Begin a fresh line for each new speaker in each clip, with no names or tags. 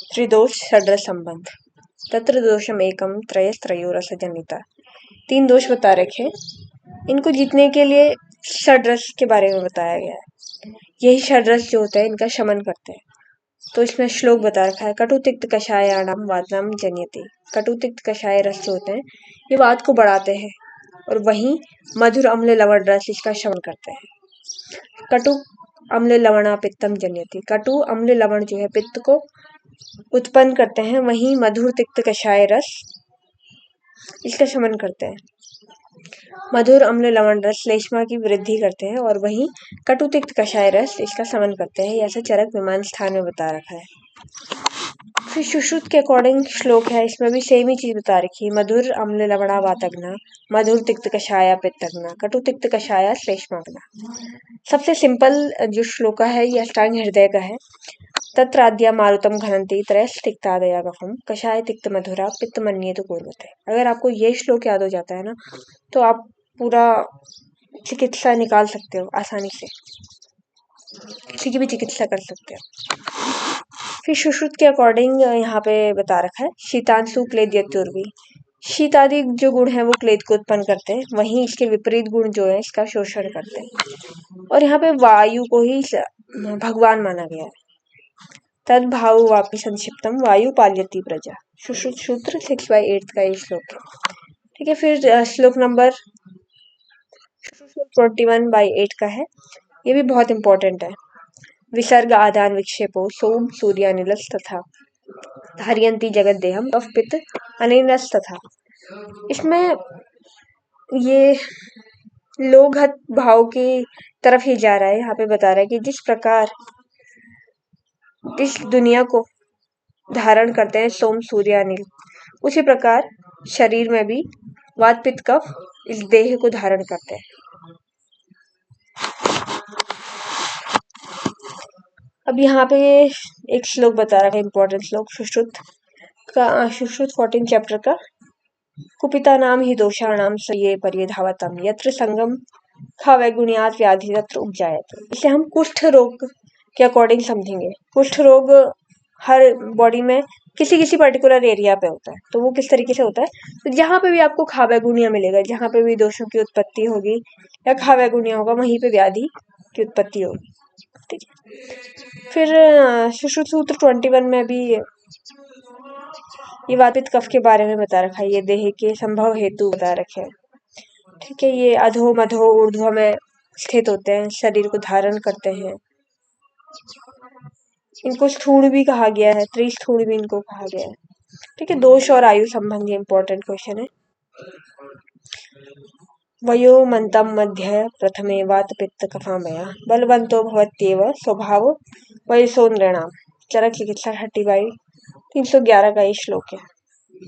त्रिदोष षड्रस संबंध। तत्र दोषम एकम त्रयस्त्रयो रस जनिता। 3 दोष बता रखे, इनको जीतने के लिए षड्रस के बारे में बताया गया है। यही षड्रस जो होता है इनका शमन करते हैं। तो इसमें श्लोक बता रखा है, कटु तिक्त कषायाणाम वातनाम जन्यते। कटु तिक्त कषाय रस जो होते हैं ये वात को बढ़ाते हैं, और वहीं मधुर अम्ल लवण रस इसका शमन करते हैं। कटु अम्ल लवणा पित्तम जन्यते। कटु अम्ल लवण जो है पित्त को उत्पन्न करते हैं, वहीं मधुर तिक्त कषाय रस इसका शमन करते हैं। मधुर अम्ल लवण रस श्लेष्मा की वृद्धि करते हैं, और वहीं कटु तिक्त कषाय रस इसका शमन करते हैं। ऐसा चरक विमान स्थान में बता रखा है। फिर सुश्रुत के अकॉर्डिंग श्लोक है, इसमें भी सेम ही चीज बता रखी है। मधुर अम्ल लवणा वातग्ना, मधुर तिक्त कषाया पित्तग्ना, कटु तिक्त कषाया श्लेष्माग्ना। सबसे सिंपल जो श्लोक है ये अष्टांग हृदय का है। तत्राद्या मारुतम घनंती त्रयस्तिक्तादया कफम कषाय तिक्त मधुरा पित्त मन्ये तो पूर्वते। अगर आपको ये श्लोक याद हो जाता है ना, तो आप पूरा चिकित्सा निकाल सकते हो आसानी से, किसी की भी चिकित्सा कर सकते हो। फिर सुश्रुत के अकॉर्डिंग यहाँ पे बता रखा है, शीतांशु क्लेद्यत्युर्वी। शीत आदि जो गुण है वो क्लेद को उत्पन्न करते हैं, वहीं इसके विपरीत गुण जो है इसका शोषण करते हैं। और यहाँ पे वायु को ही भगवान माना गया है। तद भाव वापि संक्षिप्तम वायु पाल्यति प्रजा। सुश्रुत सूत्र 6/8 का ये श्लोक है। ठीक है, फिर श्लोक नंबर 21/8 का है, ये भी बहुत इंपॉर्टेंट है। विसर्ग आदान विक्षेपो सोम सूर्यानिलस तथा धारियंती जगत देहम अफ पित्त अनिलस तथा। इसमें ये लोघत भाव की तरफ ही जा रहा है। यहाँ पे बता रहा है कि जिस प्रकार इस दुनिया को धारण करते हैं सोम सूर्य अनिल, उसी प्रकार शरीर में भी वात पित्त कफ इस देह को धारण करते हैं। अब यहाँ पे एक श्लोक बता रहा है, इंपॉर्टेंट श्लोक सुश्रुत का, सुश्रुत 14 चैप्टर का। कुपिता नाम ही दोषाणाम स ये परिधावतम यत्र संगम खावे गुणियात व्याधि तत्र उपजायत। इसे हम कुष्ठ रोग के अकॉर्डिंग समझेंगे। कुष्ठ रोग हर बॉडी में किसी पर्टिकुलर एरिया पे होता है, तो वो किस तरीके से होता है, तो जहाँ पे भी आपको खावे गुणिया मिलेगा, जहाँ पे भी दोषों की उत्पत्ति होगी या खावे गुणिया होगा, वहीं पे व्याधि की उत्पत्ति होगी। ठीक है, फिर सुश्रुत सूत्र 21 में भी ये वात पित्त कफ के बारे में बता रखा है। ये देह के संभव हेतु बता रखे हैं। ठीक है, ये अधो मधो ऊर्ध्व में स्थित होते हैं, शरीर को धारण करते हैं। इनको स्थूल भी कहा गया है, त्रिस्थूल भी इनको कहा गया है। ठीक है, दोष और आयु संबंधी इंपॉर्टेंट क्वेश्चन है। वयो मंतम मध्य प्रथमे वात पित्त कफामया बलवंतो भवत्येव स्वभाव वयसो नृणाम। चरक चिकित्सा 30/311 का ये श्लोक है।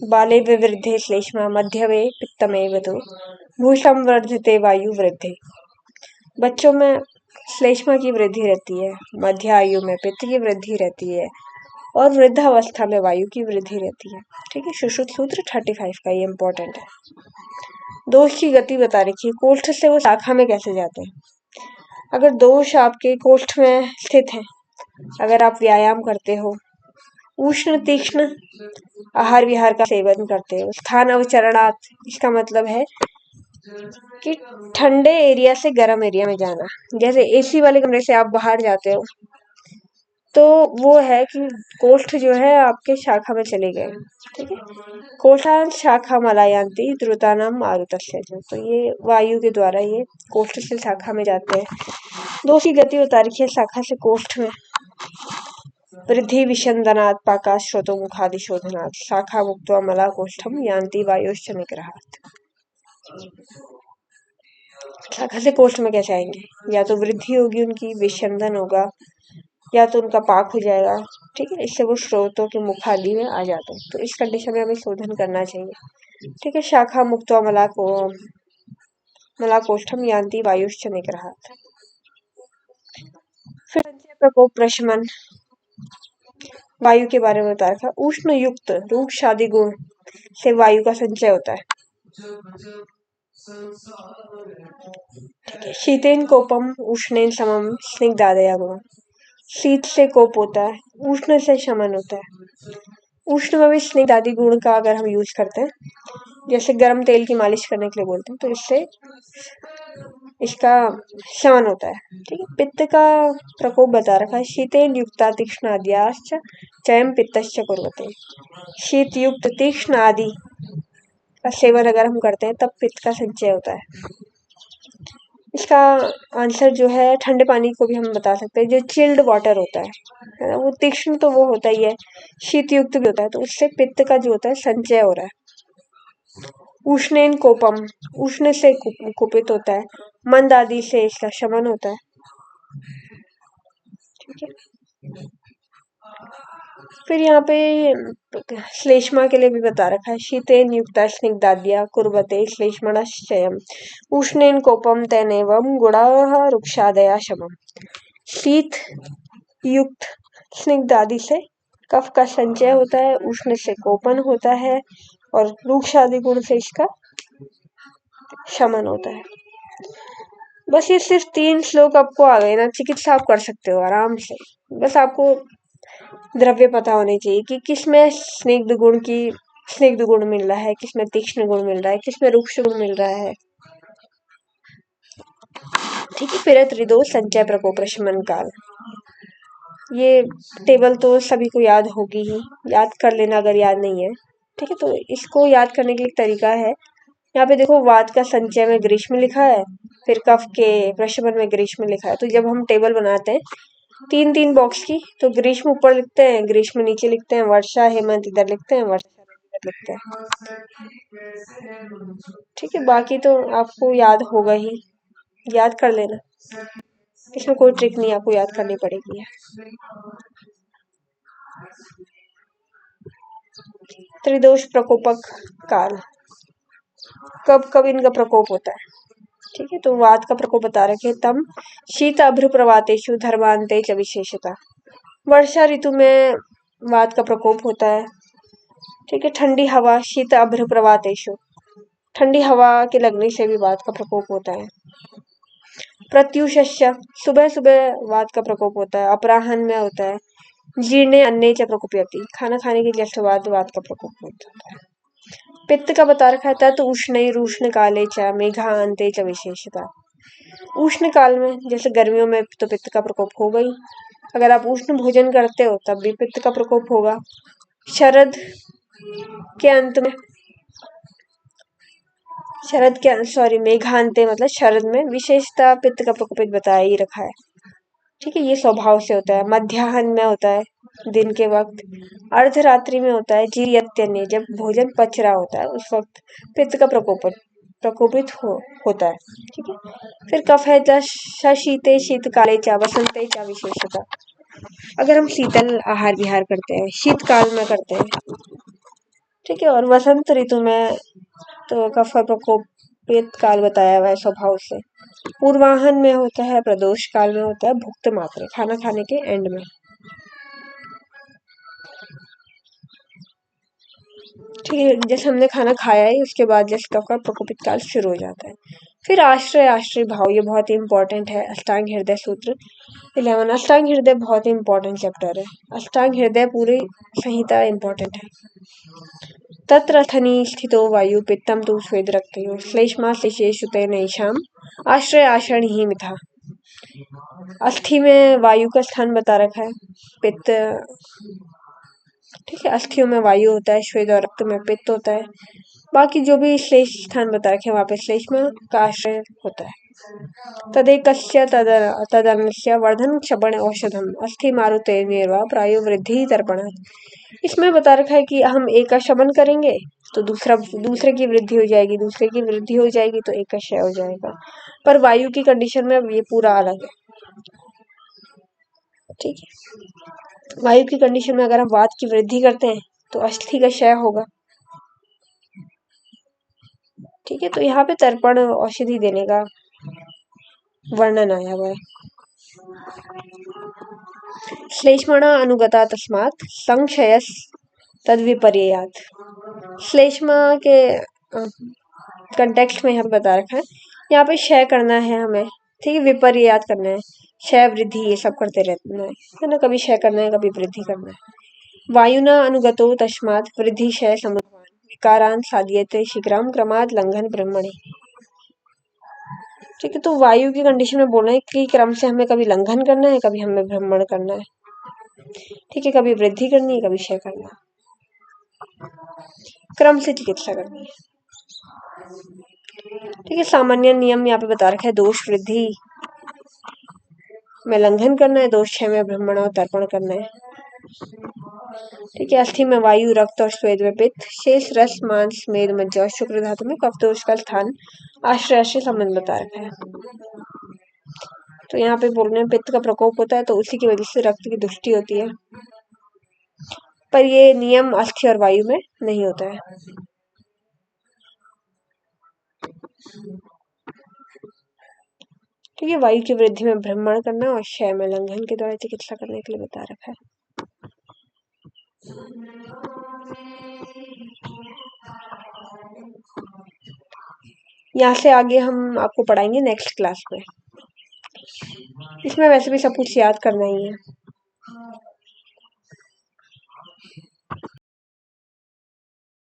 बाले विवृद्धे श्लेष्मा मध्यवे पित्तमेव तो भूषम वर्धते वायु वृद्धि। बच्चों में श्लेष्मा की वृद्धि रहती है, मध्य आयु में पित्त की वृद्धि रहती है, और वृद्धावस्था में वायु की वृद्धि रहती है। ठीक है, सुश्रुत सूत्र 35 का ये इंपॉर्टेंट है। दोष की गति बता रखी है, कोष्ठ से वो शाखा में कैसे जाते हैं। अगर दोष आपके कोष्ठ में स्थित है, अगर आप व्यायाम करते हो, उष्ण तीक्ष्ण आहार विहार का सेवन करते हो, स्थान अवचरणात्, इसका मतलब है कि ठंडे एरिया से गर्म एरिया में जाना। जैसे एसी वाले कमरे से आप बाहर जाते हो, तो वो है कि कोष्ठ जो है आपके शाखा में चले गए। ठीक है, कोष्ठान शाखा मलायांती द्रुतानाम मारुतस्य। तो ये वायु के द्वारा ये कोष्ठ से शाखा में जाते हैं। दोष की गति बता रखी है, शाखा से कोष्ठ में वृद्धि विशंदनात् पाका श्रोतो मुखादि शोधनात् शाखा मुक्त्वा मला कोष्ठम यान्ति वायुश्च निग्रहात्। शाखा से कोष्ठ में कैसे आएंगे, या तो वृद्धि होगी उनकी, विशंदन होगा, या तो उनका पाक हो जाएगा। ठीक है, इससे वो स्रोतों के मुख आदि में आ जाते हैं। तो इस कंडीशन में हमें शोधन करना चाहिए। ठीक है, शाखा मुक्त्वा मला कोष्ठम यान्ति वायुश्च निग्रहात्। फिर संचय प्रकोप प्रशमन वायु के बारे में बता रखा। उष्ण युक्त रूक्ष आदि गुण से वायु का संचय होता है। ठीक है, शीतेन कोपम उष्णेन समम स्निग्धादया गुण। शीत से कोप होता है, उष्ण से शमन होता है। उष्ण में भी स्निग्धादि गुण का अगर हम यूज करते हैं, जैसे गर्म तेल की मालिश करने के लिए बोलते हैं, तो इससे इसका शमन होता है। ठीक है, पित्त का प्रकोप बता रखा है, शीतेन युक्ता तीक्ष्ण आद्याश्च चयम पित्तश्च कुर्वते। शीत युक्त तीक्ष्ण आदि का सेवन अगर हम करते हैं तब पित्त का संचय होता है। इसका आंसर जो है ठंडे पानी को भी हम बता सकते हैं, जो चिल्ड वाटर होता है ना, वो तीक्ष्ण तो वो होता ही है, शीत युक्त भी होता है, तो उससे पित्त का जो होता है संचय हो रहा है। उष्णेन कोपम, उष्ण से कुपित होता है, मंद आदि से इसका शमन होता है। ठीक है, फिर यहाँ पे श्लेष्मा के लिए भी बता रखा है, शीतेन युक्ता स्निग्धाद्या कुर्वते श्लेष्मणश्चयम् उष्णेन कोपम तेनेवं गुणाः रुक्षादया शमम्। शीत युक्त स्निग्धादि से कफ का संचय होता है, उष्ण से कोपन होता है और रुक्ष आदि गुण से इसका शमन होता है। बस ये सिर्फ 3 श्लोक आपको आ गए ना, चिकित्सा आप कर सकते हो आराम से। बस आपको द्रव्य पता होने चाहिए कि किसमें स्निग्ध गुण मिल रहा है, किसमें तीक्ष्ण गुण मिल रहा है, किसमें रुक्ष गुण मिल रहा है। ठीक है, फिर त्रिदोष संचय प्रकोप प्रशमन काल। ये टेबल तो सभी को याद होगी ही, याद कर लेना अगर याद नहीं है। ठीक है, तो इसको याद करने का एक तरीका है, यहाँ पे देखो वात का संचय में ग्रीष्म लिखा है, फिर कफ के प्रशमन में ग्रीष्म लिखा है। तो जब हम टेबल बनाते हैं 3-3 बॉक्स की, तो ग्रीष्म ऊपर लिखते हैं, ग्रीष्म नीचे लिखते हैं, वर्षा हेमंत इधर लिखते हैं, वर्षा इधर लिखते हैं। ठीक है, बाकी तो आपको याद होगा ही, याद कर लेना, इसमें कोई ट्रिक नहीं आपको याद करनी पड़ेगी। त्रिदोष प्रकोपक काल, कब कब इनका प्रकोप होता है। ठीक है, तो वात का प्रकोप बता रखे, तम शीत अभ्र प्रवातेषु धर्मांते च विशेषता। वर्षा ऋतु में वात का प्रकोप होता है। ठीक है, ठंडी हवा, शीत अभ्र प्रवातेषु, ठंडी हवा के लगने से भी वात का प्रकोप होता है। प्रत्युषश्च, सुबह सुबह वात का प्रकोप होता है, अपराह्न में होता है। जीर्णे अन्ने च प्रकोपयति, खाना खाने के जस्ट बाद वात का प्रकोप होता है। पित्त का बता रखा है, तत् उष्ण काले च मेघान्ते च विशेषता। उष्ण काल में, जैसे गर्मियों में तो पित्त का प्रकोप होगा ही, अगर आप उष्ण भोजन करते हो तब भी पित्त का प्रकोप होगा। शरद के अंत में, मेघांते मतलब शरद में विशेषता पित्त का प्रकोपित बताया ही रखा है। ठीक है, ये स्वभाव से होता है। मध्याह्न में होता है, दिन के वक्त। अर्धरात्रि में होता है, जीर्यत्यन्य, जब भोजन पच रहा होता है उस वक्त पित्त का प्रकोपित होता है। ठीक है, फिर कफ है, शीते शीतकाले च वसंते च विशेषता। अगर हम शीतल आहार विहार करते हैं, शीतकाल में करते हैं, ठीक है, और वसंत ऋतु में तो कफ का प्रकोपित काल बताया हुआ है स्वभाव से। पूर्वाहन में होता है, प्रदोष काल में होता है, भुक्त मात्रे, खाना खाने के एंड में। ठीक है, जैसे हमने खाना खाया है उसके बाद जैसे कफ का प्रकोपित काल शुरू हो जाता है। फिर आश्रय भाव, ये बहुत ही इंपॉर्टेंट है। अष्टांग हृदय सूत्र 11, अष्टांग हृदय बहुत ही इंपॉर्टेंट चैप्टर है। अष्टांग हृदय पूरी संहिता इंपॉर्टेंट है। तत्र अथनी स्थितो वायु पित्तम तु स्वेद रक्तयो श्लेष्मा श्लेषेषु तेनैषाम् आश्रय आषाढ़ी मिथा। अस्थि में वायु का स्थान बता रखा है, पित्त। ठीक है, अस्थियों में वायु होता है, श्वेत और रक्त में पित्त होता है। बाकी जो भी श्लेष स्थान बता रखे वहां पे श्लेष्मा का आश्रय होता है। तदेकस्य तदन्यस्य वर्धन क्षपण औषधम अस्थि मारुते निर्वा प्रायो वृद्धि तर्पण। इसमें बता रखा है कि हम एक का शमन करेंगे तो दूसरे की वृद्धि हो जाएगी, दूसरे की वृद्धि हो जाएगी तो एक का क्षय हो जाएगा। पर वायु की कंडीशन में ये पूरा अलग है। ठीक है, वायु की कंडीशन में अगर हम वात की वृद्धि करते हैं तो अस्थि का क्षय होगा। ठीक है, तो यहाँ पे तर्पण औषधि देने का वर्णन आया हुआ है। श्लेष्मणा अनुगता तस्मात् संक्षयस तद्विपर्ययात्। श्लेष्मा के कंटेक्स्ट में यहाँ पे बता रखा है, यहाँ पे क्षय करना है हमें। ठीक है, विपर्ययात करना है। क्षय वृद्धि ये सब करते रहना है ना, कभी क्षय करना है कभी वृद्धि करना है। वायुना अनुगतो तस्मात् वृद्धि क्षय समुद्भवान् विकारान् साध्यते शीघ्रं क्रमात् लंघन ब्रह्मणि। ठीक है, तो वायु की कंडीशन में बोल रहे हैं कि क्रम से हमें कभी लंघन करना है कभी हमें भ्रमण करना है। ठीक है, कभी वृद्धि करनी है कभी क्षय करना है, क्रम से चिकित्सा करनी है। ठीक है, सामान्य नियम यहाँ पे बता रखा है, दोष वृद्धि में लंघन करना है, दोष क्षय में भ्रमण और तर्पण करना है। ठीक है, अस्थि में वायु, रक्त और स्वेद में पित्त, शेष रस मांस मेद मज्जा और शुक्र धातु में कफ दोष का स्थान आश्रय से संबंध बता रखा है। तो यहाँ पे बोल रहे हैं पित्त का प्रकोप होता है तो उसी की वजह से रक्त की दुष्टि होती है, पर ये नियम अस्थि और वायु में नहीं होता है। ठीक है, वायु की वृद्धि में भ्रमण करना और क्षय में लंघन के द्वारा चिकित्सा करने के लिए बता रखा है। यहाँ से आगे हम आपको पढ़ाएंगे नेक्स्ट क्लास में। इसमें वैसे भी सब कुछ याद करना ही है।